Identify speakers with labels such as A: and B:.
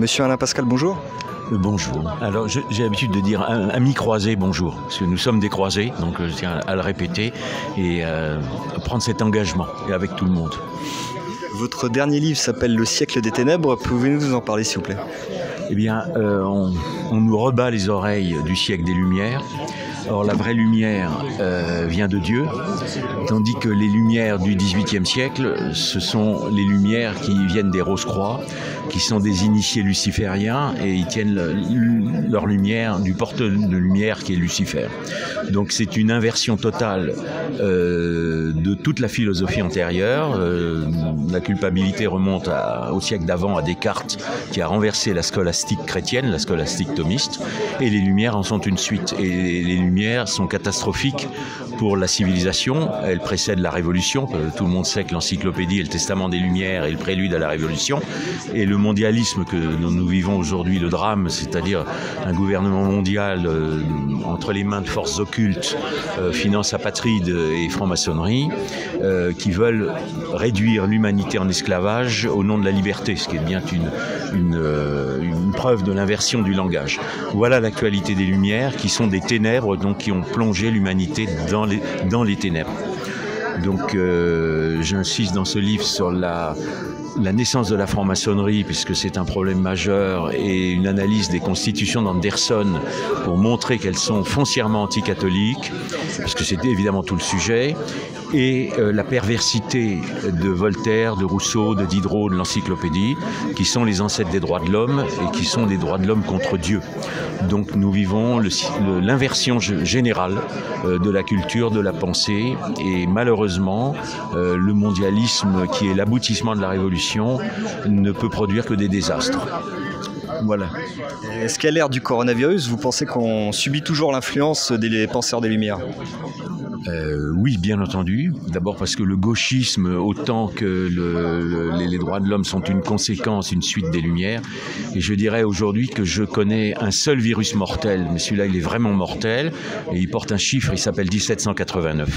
A: Monsieur Alain Pascal, bonjour.
B: Bonjour. Alors j'ai l'habitude de dire ami croisé bonjour, parce que nous sommes des croisés, donc je tiens à le répéter et à prendre cet engagement et avec tout le monde.
A: Votre dernier livre s'appelle Le siècle des ténèbres, pouvez-vous nous en parler s'il vous plaît?
B: Eh bien, on nous rebat les oreilles du siècle des Lumières. Or, la vraie lumière vient de Dieu, tandis que les lumières du XVIIIe siècle, ce sont les lumières qui viennent des Rose-Croix, qui sont des initiés lucifériens, et ils tiennent leur lumière du porteur de lumière qui est Lucifer. Donc c'est une inversion totale de toute la philosophie antérieure. La culpabilité remonte au siècle d'avant, à Descartes, qui a renversé la scolastique chrétienne, la scolastique thomiste, et les Lumières en sont une suite. Et les Lumières sont catastrophiques pour la civilisation. Elles précèdent la Révolution. Tout le monde sait que l'Encyclopédie est le testament des Lumières et le prélude à la Révolution. Et le mondialisme que nous vivons aujourd'hui, le drame, c'est-à-dire un gouvernement mondial entre les mains de forces occultes, finances apatrides et franc-maçonnerie, qui veulent réduire l'humanité en esclavage au nom de la liberté, ce qui est bien une preuve de l'inversion du langage. Voilà l'actualité des Lumières, qui sont des ténèbres, donc qui ont plongé l'humanité dans les ténèbres. Donc j'insiste dans ce livre sur la naissance de la franc-maçonnerie, puisque c'est un problème majeur, et une analyse des constitutions d'Anderson pour montrer qu'elles sont foncièrement anticatholiques, parce que c'était évidemment tout le sujet, et la perversité de Voltaire, de Rousseau, de Diderot, de l'Encyclopédie, qui sont les ancêtres des droits de l'homme et qui sont des droits de l'homme contre Dieu. Donc nous vivons l'inversion générale de la culture, de la pensée, et malheureusement, le mondialisme, qui est l'aboutissement de la Révolution, ne peut produire que des désastres. Voilà.
A: Est-ce qu'à l'ère du coronavirus, vous pensez qu'on subit toujours l'influence des penseurs des Lumières?
B: Oui, bien entendu. D'abord parce que le gauchisme, autant que les droits de l'homme, sont une conséquence, une suite des Lumières. Et je dirais aujourd'hui que je connais un seul virus mortel, mais celui-là, il est vraiment mortel, et il porte un chiffre, il s'appelle 1789.